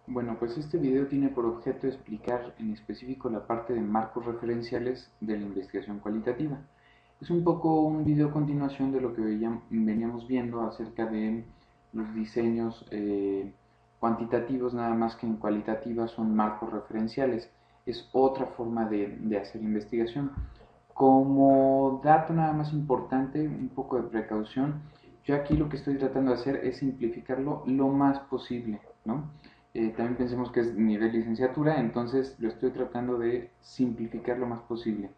Bueno, pues este video tiene por objeto explicar en específico la parte de marcos referenciales de la investigación cualitativa. Es un poco un video continuación de lo que veníamos viendo acerca de los diseños cuantitativos, nada más que en cualitativa son marcos referenciales. Es otra forma de hacer investigación. Como dato nada más importante, un poco de precaución, yo aquí lo que estoy tratando de hacer es simplificarlo lo más posible, ¿no? También pensemos que es nivel licenciatura, entonces lo estoy tratando de simplificar lo más posible.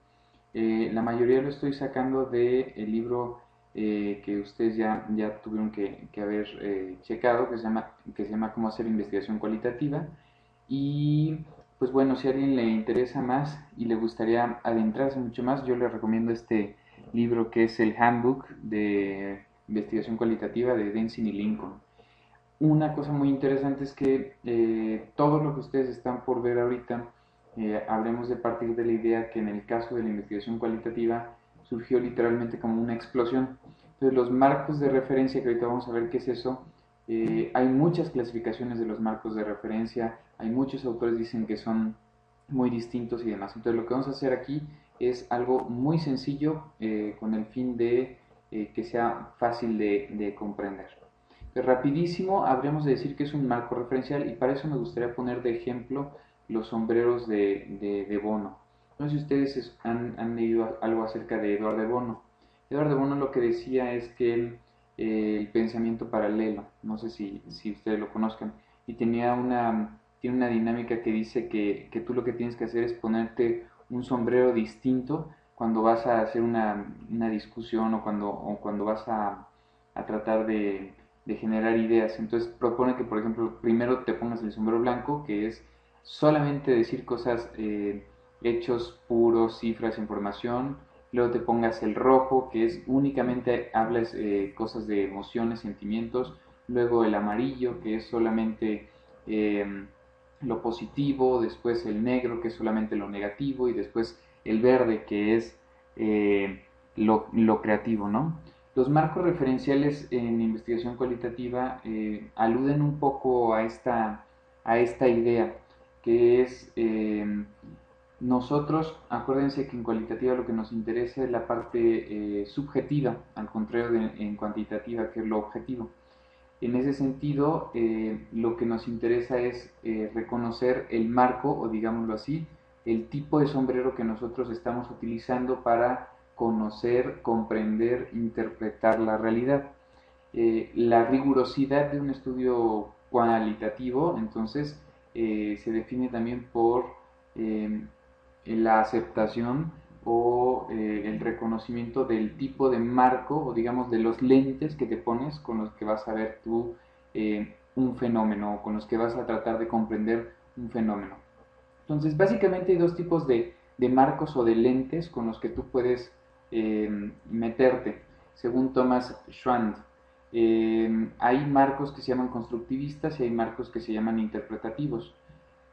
La mayoría lo estoy sacando del libro que ustedes ya tuvieron que haber checado, que se llama Cómo hacer investigación cualitativa. Y pues bueno, si a alguien le interesa más y le gustaría adentrarse mucho más, yo le recomiendo este libro que es el Handbook de Investigación Cualitativa de Denzin y Lincoln. Una cosa muy interesante es que todo lo que ustedes están por ver ahorita, hablemos de partir de la idea que en el caso de la investigación cualitativa surgió literalmente como una explosión. Entonces los marcos de referencia, que ahorita vamos a ver qué es eso, hay muchas clasificaciones de los marcos de referencia, hay muchos autores que dicen que son muy distintos y demás. Entonces lo que vamos a hacer aquí es algo muy sencillo con el fin de que sea fácil de comprender. Rapidísimo, habríamos de decir que es un marco referencial y para eso me gustaría poner de ejemplo los sombreros de Bono. No sé si ustedes han leído algo acerca de Eduardo de Bono. Eduardo de Bono lo que decía es que el pensamiento paralelo, no sé si ustedes lo conozcan, y tiene una dinámica que dice que tú lo que tienes que hacer es ponerte un sombrero distinto cuando vas a hacer una discusión o cuando vas a tratar de generar ideas. Entonces propone que, por ejemplo, primero te pongas el sombrero blanco, que es solamente decir cosas, hechos puros, cifras, información. Luego te pongas el rojo, que es únicamente hablas cosas de emociones, sentimientos. Luego el amarillo, que es solamente lo positivo. Después el negro, que es solamente lo negativo. Y después el verde, que es lo creativo, ¿no? Los marcos referenciales en investigación cualitativa aluden un poco a esta idea, que es nosotros, acuérdense que en cualitativa lo que nos interesa es la parte subjetiva, al contrario de en cuantitativa, que es lo objetivo. En ese sentido, lo que nos interesa es reconocer el marco, o digámoslo así, el tipo de sombrero que nosotros estamos utilizando para conocer, comprender, interpretar la realidad. La rigurosidad de un estudio cualitativo, entonces, se define también por eh, la aceptación o el reconocimiento del tipo de marco o digamos de los lentes que te pones con los que vas a ver tú un fenómeno o con los que vas a tratar de comprender un fenómeno. Entonces básicamente hay dos tipos de marcos o de lentes con los que tú puedes meterte, según Thomas Schwand. Hay marcos que se llaman constructivistas y hay marcos que se llaman interpretativos.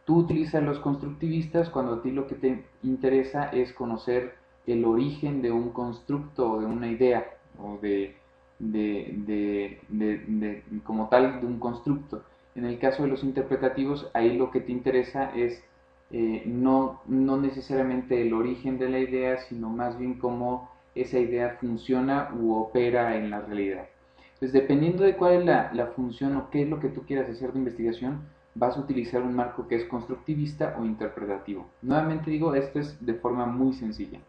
Tú utilizas los constructivistas cuando a ti lo que te interesa es conocer el origen de un constructo o de una idea o como tal de un constructo. En el caso de los interpretativos, ahí lo que te interesa es no necesariamente el origen de la idea, sino más bien cómo esa idea funciona u opera en la realidad. Entonces, dependiendo de cuál es la función o qué es lo que tú quieras hacer de investigación, vas a utilizar un marco que es constructivista o interpretativo. Nuevamente digo, esto es de forma muy sencilla.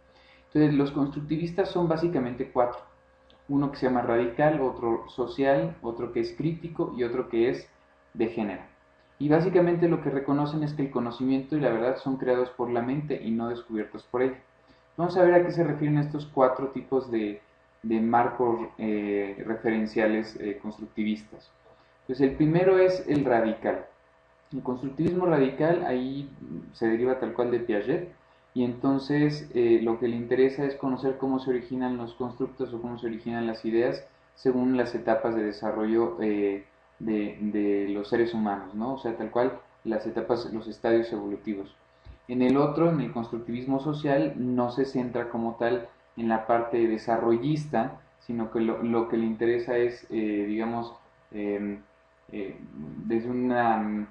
Entonces, los constructivistas son básicamente cuatro. Uno que se llama radical, otro social, otro que es crítico y otro que es de género. Y básicamente lo que reconocen es que el conocimiento y la verdad son creados por la mente y no descubiertos por ella. Vamos a ver a qué se refieren estos cuatro tipos de marcos referenciales constructivistas. Pues el primero es el radical. El constructivismo radical ahí se deriva tal cual de Piaget y entonces lo que le interesa es conocer cómo se originan los constructos o cómo se originan las ideas según las etapas de desarrollo de los seres humanos, ¿no? O sea, tal cual las etapas, los estadios evolutivos. En el otro, en el constructivismo social, no se centra como tal en la parte desarrollista, sino que lo que le interesa es, digamos, eh, desde una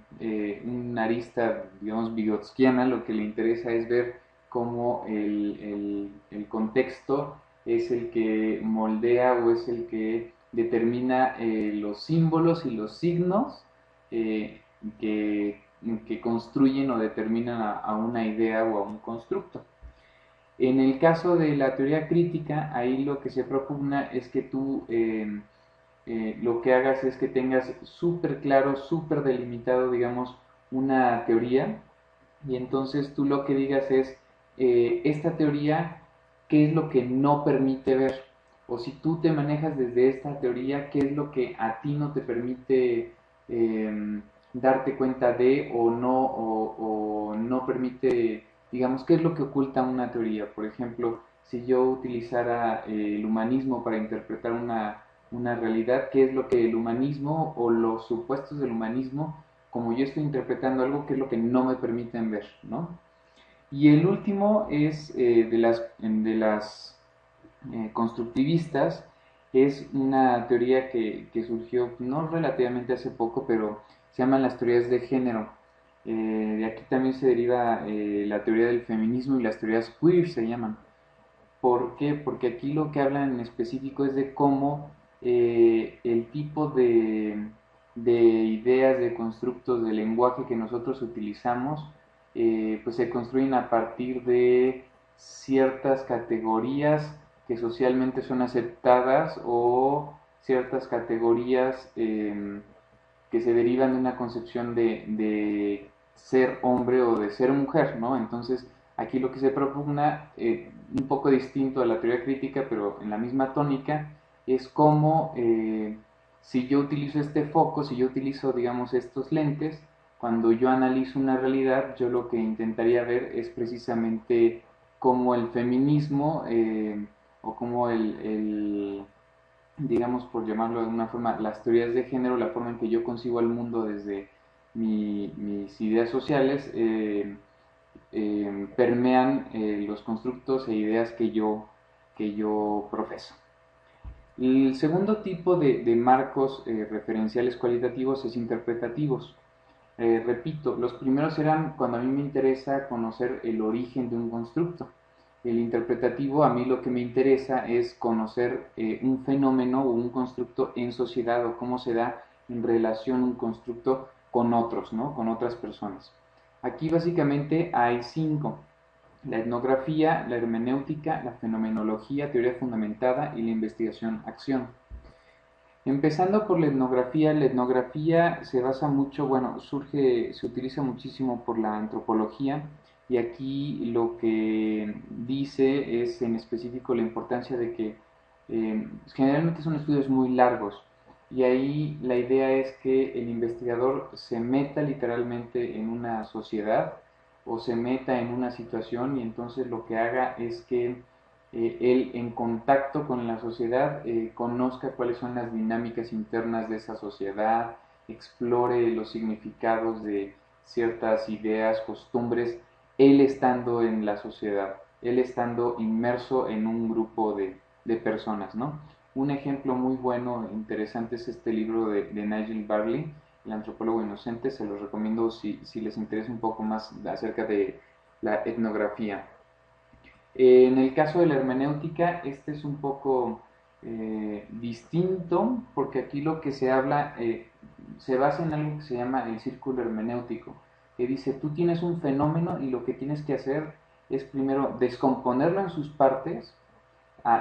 arista, digamos, vygotskiana, lo que le interesa es ver cómo el contexto es el que moldea o es el que determina los símbolos y los signos eh, que, que construyen o determinan a una idea o a un constructo. En el caso de la teoría crítica, ahí lo que se propugna es que tú lo que hagas es que tengas súper claro, súper delimitado, digamos, una teoría, y entonces tú lo que digas es, esta teoría, ¿qué es lo que no permite ver? O si tú te manejas desde esta teoría, ¿qué es lo que a ti no te permite darte cuenta de o no permite, digamos, qué es lo que oculta una teoría? Por ejemplo, si yo utilizara el humanismo para interpretar una realidad, qué es lo que el humanismo o los supuestos del humanismo, como yo estoy interpretando algo, qué es lo que no me permiten ver, ¿no? Y el último es de las constructivistas, es una teoría que surgió no relativamente hace poco, pero se llaman las teorías de género. De aquí también se deriva la teoría del feminismo y las teorías queer se llaman. ¿Por qué? Porque aquí lo que hablan en específico es de cómo el tipo de ideas, de constructos, de lenguaje que nosotros utilizamos, pues se construyen a partir de ciertas categorías que socialmente son aceptadas o ciertas categorías que se derivan de una concepción de ser hombre o de ser mujer, ¿no? Entonces, aquí lo que se propugna, un poco distinto a la teoría crítica, pero en la misma tónica, es cómo si yo utilizo este foco, si yo utilizo, digamos, estos lentes, cuando yo analizo una realidad, yo lo que intentaría ver es precisamente cómo el feminismo o cómo digamos, por llamarlo de alguna forma, las teorías de género, la forma en que yo concibo el mundo desde mis ideas sociales, permean los constructos e ideas que yo profeso. El segundo tipo de marcos referenciales cualitativos es interpretativos. Repito, los primeros eran cuando a mí me interesa conocer el origen de un constructo. El interpretativo, a mí lo que me interesa es conocer un fenómeno o un constructo en sociedad o cómo se da en relación un constructo con otros, ¿no? Con otras personas. Aquí básicamente hay 5: la etnografía, la hermenéutica, la fenomenología, teoría fundamentada y la investigación-acción. Empezando por la etnografía se basa mucho, bueno, se utiliza muchísimo por la antropología, y aquí lo que dice es en específico la importancia de que generalmente son estudios muy largos, y ahí la idea es que el investigador se meta literalmente en una sociedad o se meta en una situación, y entonces lo que haga es que él en contacto con la sociedad conozca cuáles son las dinámicas internas de esa sociedad, explore los significados de ciertas ideas, costumbres, él estando en la sociedad, él estando inmerso en un grupo de personas, ¿no? Un ejemplo muy bueno, interesante, es este libro de Nigel Barley, El antropólogo inocente. Se los recomiendo si les interesa un poco más acerca de la etnografía. En el caso de la hermenéutica, este es un poco distinto, porque aquí lo que se habla se basa en algo que se llama el círculo hermenéutico, que dice, tú tienes un fenómeno y lo que tienes que hacer es primero descomponerlo en sus partes,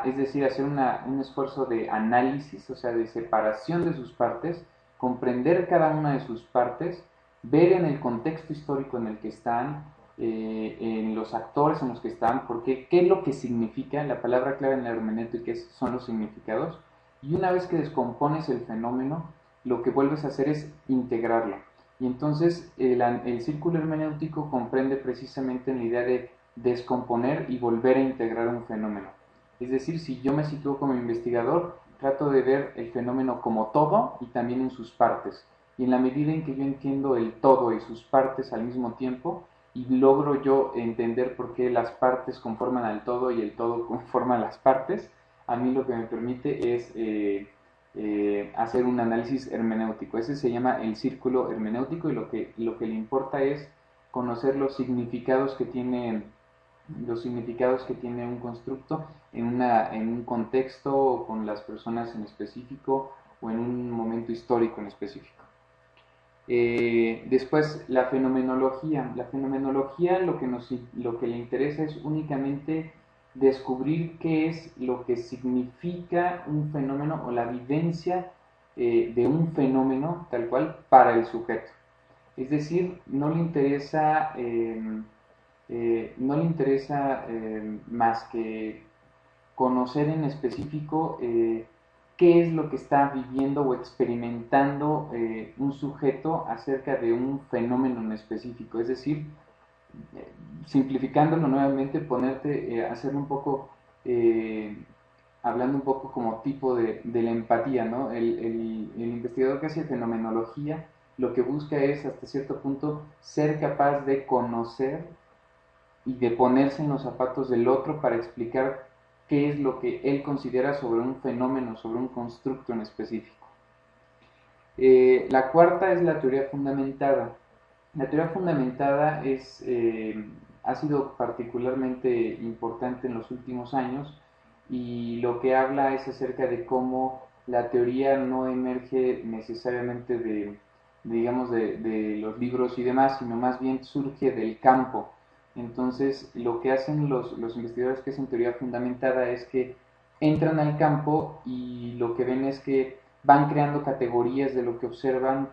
es decir, hacer un esfuerzo de análisis, o sea, de separación de sus partes, comprender cada una de sus partes, ver en el contexto histórico en el que están, en los actores en los que están, porque qué es lo que significa, la palabra clave en la hermenéutica son los significados, y una vez que descompones el fenómeno, lo que vuelves a hacer es integrarlo. Y entonces el círculo hermenéutico comprende precisamente la idea de descomponer y volver a integrar un fenómeno. Es decir, si yo me sitúo como investigador, trato de ver el fenómeno como todo y también en sus partes. Y en la medida en que yo entiendo el todo y sus partes al mismo tiempo, y logro yo entender por qué las partes conforman al todo y el todo conforma las partes, a mí lo que me permite es hacer un análisis hermenéutico. Ese se llama el círculo hermenéutico y lo que le importa es conocer los significados que tiene un constructo en un contexto con las personas en específico o en un momento histórico en específico. Después, la fenomenología. La fenomenología lo que le interesa es únicamente descubrir qué es lo que significa un fenómeno o la vivencia de un fenómeno tal cual para el sujeto. Es decir, no le interesa más que conocer en específico qué es lo que está viviendo o experimentando un sujeto acerca de un fenómeno en específico. Es decir, simplificándolo nuevamente, hacer un poco, eh, hablando un poco como tipo de la empatía, ¿no? El investigador que hace fenomenología lo que busca es hasta cierto punto ser capaz de conocer y de ponerse en los zapatos del otro para explicar qué es lo que él considera sobre un fenómeno, sobre un constructo en específico. La cuarta es la teoría fundamentada. La teoría fundamentada ha sido particularmente importante en los últimos años y lo que habla es acerca de cómo la teoría no emerge necesariamente digamos, de los libros y demás, sino más bien surge del campo. Entonces, lo que hacen los investigadores que hacen teoría fundamentada es que entran al campo y lo que ven es que van creando categorías de lo que observan,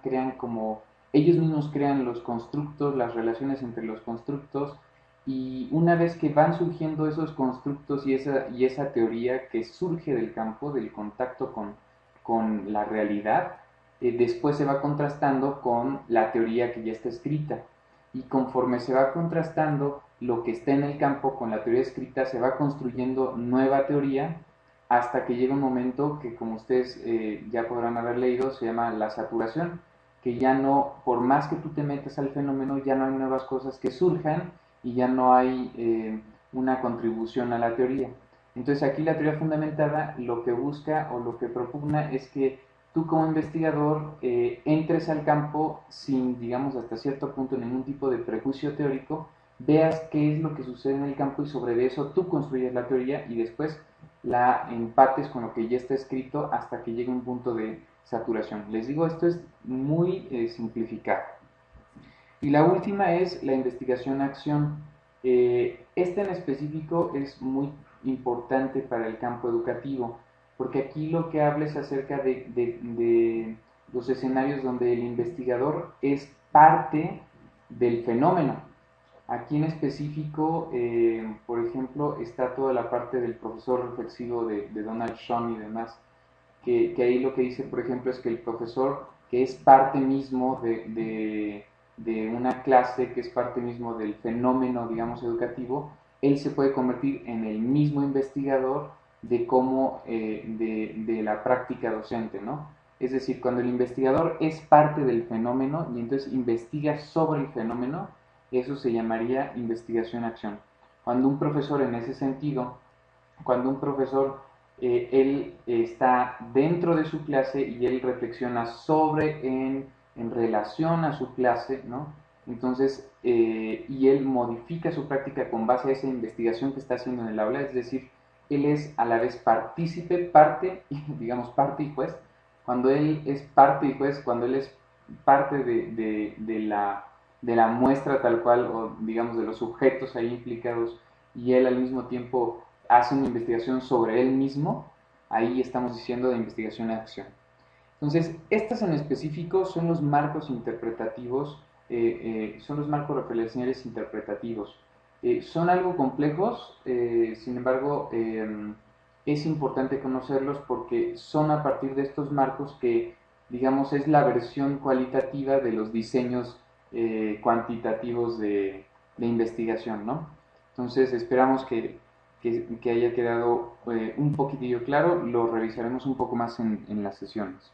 ellos mismos crean los constructos, las relaciones entre los constructos, y una vez que van surgiendo esos constructos y esa teoría que surge del campo, del contacto con la realidad, después se va contrastando con la teoría que ya está escrita. Y conforme se va contrastando lo que está en el campo con la teoría escrita, se va construyendo nueva teoría hasta que llega un momento que, como ustedes ya podrán haber leído, se llama la saturación, que ya no, por más que tú te metas al fenómeno, ya no hay nuevas cosas que surjan y ya no hay una contribución a la teoría. Entonces aquí la teoría fundamentada lo que busca o lo que propugna es que tú como investigador entres al campo sin, digamos, hasta cierto punto ningún tipo de prejuicio teórico, veas qué es lo que sucede en el campo y sobre eso tú construyes la teoría y después la empates con lo que ya está escrito hasta que llegue un punto de saturación. Les digo, esto es muy simplificado. Y la última es la investigación-acción. Esta en específico es muy importante para el campo educativo, porque aquí lo que habla es acerca de los escenarios donde el investigador es parte del fenómeno. Aquí en específico, por ejemplo, está toda la parte del profesor reflexivo de Donald Schoen y demás, que ahí lo que dice, por ejemplo, es que el profesor, que es parte mismo de una clase, que es parte mismo del fenómeno, digamos, educativo, él se puede convertir en el mismo investigador de cómo, de la práctica docente, ¿no? Es decir, cuando el investigador es parte del fenómeno y entonces investiga sobre el fenómeno, eso se llamaría investigación-acción. Cuando un profesor en ese sentido, cuando un profesor él está dentro de su clase y él reflexiona en relación a su clase, ¿no? Entonces, y él modifica su práctica con base a esa investigación que está haciendo en el aula, es decir, él es a la vez partícipe, parte, digamos, parte y juez. Cuando él es parte y juez, cuando él es parte de la muestra tal cual, o digamos de los sujetos ahí implicados, y él al mismo tiempo hace una investigación sobre él mismo, ahí estamos diciendo de investigación en acción. Entonces, estas en específico son los marcos interpretativos, son los marcos referenciales interpretativos. Son algo complejos, sin embargo, es importante conocerlos porque son a partir de estos marcos que, digamos, es la versión cualitativa de los diseños cuantitativos de investigación, ¿no? Entonces, esperamos que haya quedado un poquitillo claro, lo revisaremos un poco más en las sesiones.